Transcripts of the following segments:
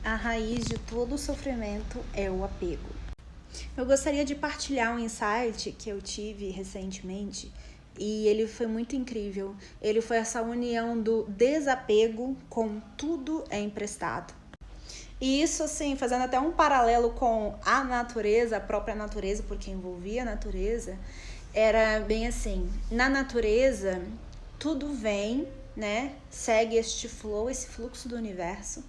A raiz de todo o sofrimento é o apego. Eu gostaria de partilhar um insight que eu tive recentemente e ele foi muito incrível. Ele foi essa união do desapego com tudo é emprestado. E isso, assim, fazendo até um paralelo com a natureza, a própria natureza, porque envolvia a natureza, era bem assim, na natureza tudo vem, né, segue este flow, esse fluxo do universo,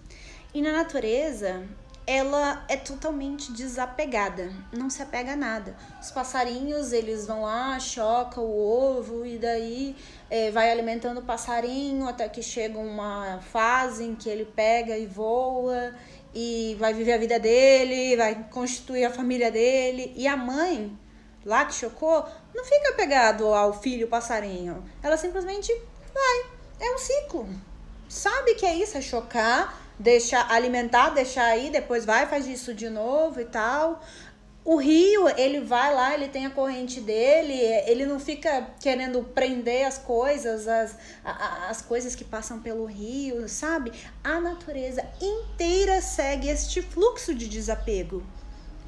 e na natureza ela é totalmente desapegada, não se apega a nada. Os passarinhos, eles vão lá, chocam o ovo e daí vai alimentando o passarinho até que chega uma fase em que ele pega e voa e vai viver a vida dele, vai constituir a família dele. E a mãe, lá que chocou, não fica apegado ao filho passarinho. Ela simplesmente vai. É um ciclo. Sabe que é isso, é chocar, deixar alimentar, deixar aí, depois vai, faz isso de novo e tal. O rio, ele vai lá, ele tem a corrente dele, ele não fica querendo prender as coisas, as coisas que passam pelo rio, sabe? A natureza inteira segue este fluxo de desapego.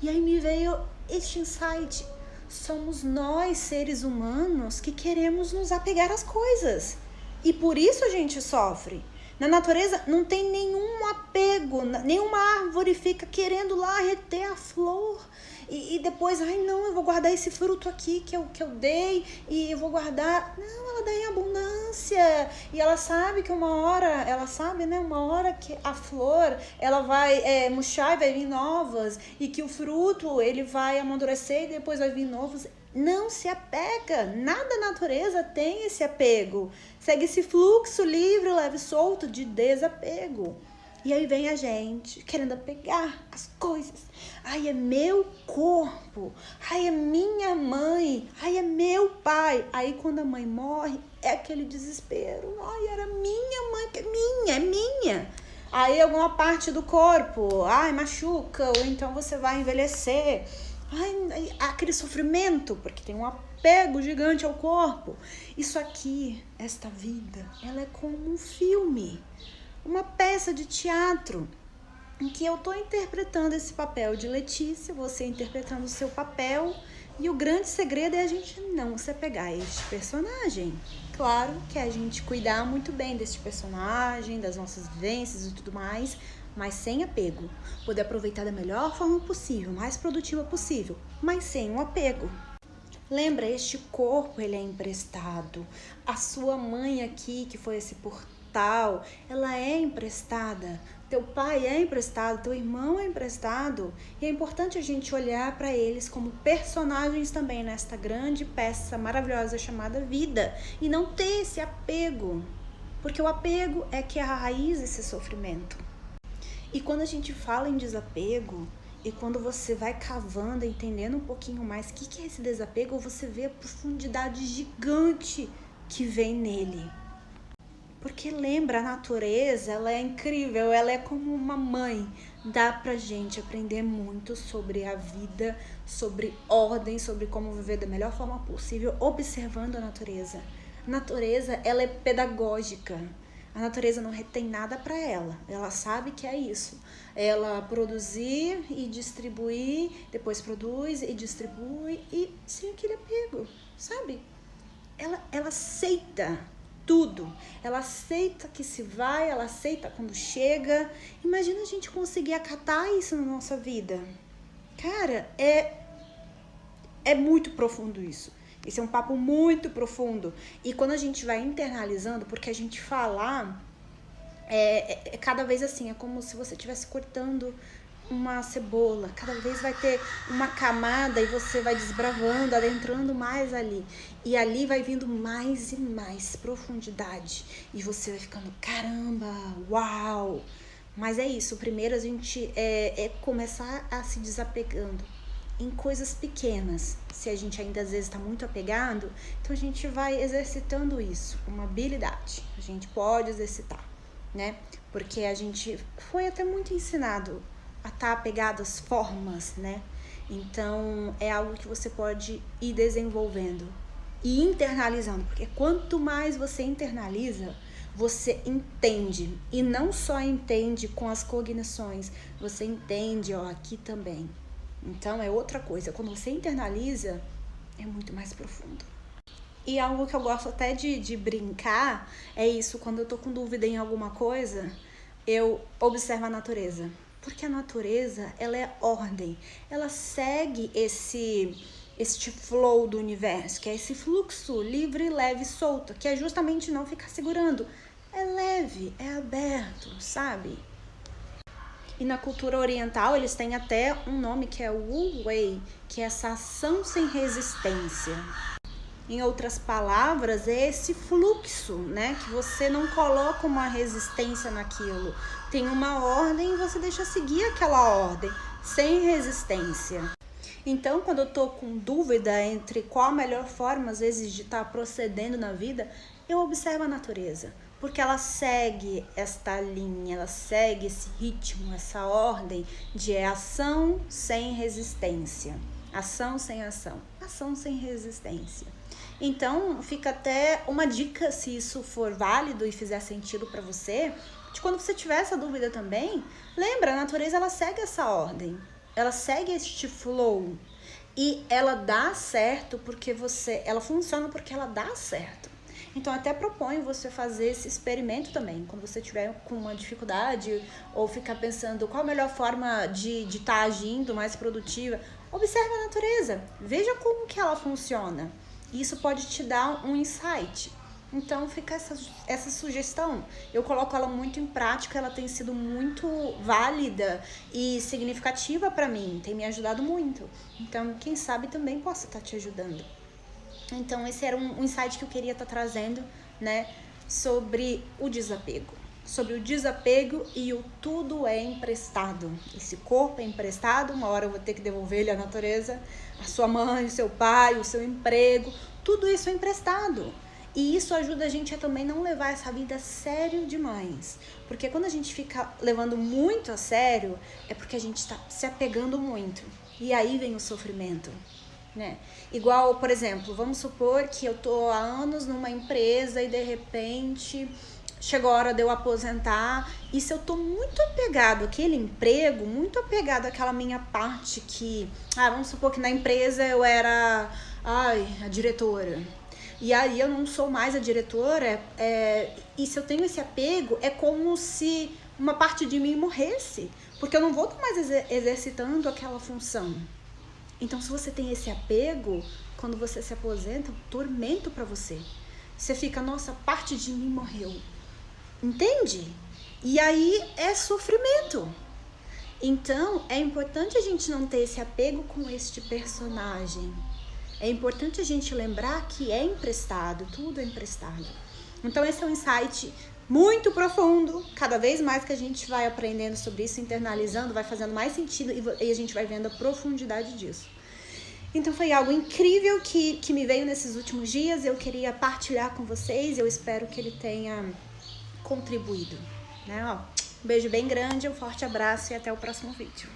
E aí me veio este insight. Somos nós, seres humanos, que queremos nos apegar às coisas. E por isso a gente sofre. Na natureza não tem nenhum apego, nenhuma árvore fica querendo lá reter a flor. E depois, ai não, eu vou guardar esse fruto aqui que eu dei e eu vou guardar. Não, ela dá em abundância. E ela sabe que uma hora, ela sabe, né? Uma hora que a flor, ela vai murchar e vai vir novas. E que o fruto, ele vai amadurecer e depois vai vir novos. Não se apega, nada na natureza tem esse apego. Segue esse fluxo livre, leve e solto de desapego. E aí vem a gente querendo apegar as coisas. Ai, é meu corpo. Ai, é minha mãe. Ai, é meu pai. Aí quando a mãe morre, é aquele desespero. Ai, era minha mãe, que é minha. Aí alguma parte do corpo, ai, machuca, ou então você vai envelhecer. Ai, aquele sofrimento, porque tem um apego gigante ao corpo. Isso aqui, esta vida, ela é como um filme, uma peça de teatro, em que eu estou interpretando esse papel de Letícia, você interpretando o seu papel, e o grande segredo é a gente não se apegar a este personagem. Claro que é a gente cuidar muito bem deste personagem, das nossas vivências e tudo mais, mas sem apego. Poder aproveitar da melhor forma possível, mais produtiva possível, mas sem um apego. Lembra, este corpo, ele é emprestado. A sua mãe aqui, que foi esse portal, ela é emprestada. Teu pai é emprestado, teu irmão é emprestado. E é importante a gente olhar para eles como personagens também nesta grande peça maravilhosa chamada vida. E não ter esse apego. Porque o apego é que é a raiz desse sofrimento. E quando a gente fala em desapego, e quando você vai cavando, entendendo um pouquinho mais o que é esse desapego, você vê a profundidade gigante que vem nele. Porque lembra, a natureza, ela é incrível, ela é como uma mãe. Dá pra gente aprender muito sobre a vida, sobre ordem, sobre como viver da melhor forma possível, observando a natureza. A natureza, ela é pedagógica. A natureza não retém nada para ela. Ela sabe que é isso. Ela produzir e distribuir, depois produz e distribui e sem aquele apego, sabe? Ela aceita tudo. Ela aceita que se vai, ela aceita quando chega. Imagina a gente conseguir acatar isso na nossa vida. Cara, é muito profundo isso. Esse é um papo muito profundo. E quando a gente vai internalizando, porque a gente falar cada vez assim, é como se você estivesse cortando uma cebola. Cada vez vai ter uma camada e você vai desbravando, adentrando mais ali. E ali vai vindo mais e mais profundidade. E você vai ficando, caramba, uau! Mas é isso, primeiro a gente começar a se desapegando em coisas pequenas. Se a gente ainda às vezes está muito apegado, então a gente vai exercitando isso, uma habilidade. A gente pode exercitar, né? Porque a gente foi até muito ensinado a estar apegado às formas, né? Então é algo que você pode ir desenvolvendo e internalizando, porque quanto mais você internaliza, você entende. E não só entende com as cognições, você entende, ó, aqui também. Então é outra coisa. Quando você internaliza, é muito mais profundo. E algo que eu gosto até de brincar é isso, quando eu tô com dúvida em alguma coisa, eu observo a natureza. Porque a natureza, ela é ordem, ela segue este flow do universo, que é esse fluxo livre, leve e solto, que é justamente não ficar segurando. É leve, é aberto, sabe? E na cultura oriental, eles têm até um nome que é Wu Wei, que é essa ação sem resistência. Em outras palavras, é esse fluxo, né? Que você não coloca uma resistência naquilo. Tem uma ordem e você deixa seguir aquela ordem, sem resistência. Então, quando eu tô com dúvida entre qual a melhor forma, às vezes, de estar procedendo na vida, eu observo a natureza. Porque ela segue esta linha, ela segue esse ritmo, essa ordem de ação sem resistência. Ação sem ação, ação sem resistência. Então, fica até uma dica, se isso for válido e fizer sentido para você, de quando você tiver essa dúvida também, lembra, a natureza ela segue essa ordem, ela segue este flow e ela dá certo porque ela funciona porque ela dá certo. Então, até proponho você fazer esse experimento também, quando você tiver com uma dificuldade ou ficar pensando qual a melhor forma de estar agindo mais produtiva, observe a natureza, veja como que ela funciona. Isso pode te dar um insight. Então fica essa sugestão. Eu coloco ela muito em prática, ela tem sido muito válida e significativa para mim, tem me ajudado muito. Então, quem sabe também possa estar te ajudando. Então, esse era um insight que eu queria estar trazendo, né, sobre o desapego. Sobre o desapego e o tudo é emprestado. Esse corpo é emprestado, uma hora eu vou ter que devolver ele à natureza, a sua mãe, o seu pai, o seu emprego, tudo isso é emprestado. E isso ajuda a gente a também não levar essa vida a sério demais. Porque quando a gente fica levando muito a sério, é porque a gente está se apegando muito. E aí vem o sofrimento, né? Igual, por exemplo, vamos supor que eu tô há anos numa empresa e de repente chegou a hora de eu aposentar, e se eu tô muito apegado àquele emprego, muito apegado àquela minha parte que, vamos supor que na empresa eu era, a diretora, e aí eu não sou mais a diretora, e se eu tenho esse apego, é como se uma parte de mim morresse, porque eu não vou estar mais exercitando aquela função. Então, se você tem esse apego, quando você se aposenta, é um tormento pra você. Você fica, nossa, parte de mim morreu. Entende? E aí é sofrimento. Então, é importante a gente não ter esse apego com este personagem. É importante a gente lembrar que é emprestado, tudo é emprestado. Então, esse é um insight muito profundo. Cada vez mais que a gente vai aprendendo sobre isso, internalizando, vai fazendo mais sentido e a gente vai vendo a profundidade disso. Então foi algo incrível que me veio nesses últimos dias. Eu queria partilhar com vocês. Eu espero que ele tenha contribuído, né? Um beijo bem grande, um forte abraço e até o próximo vídeo.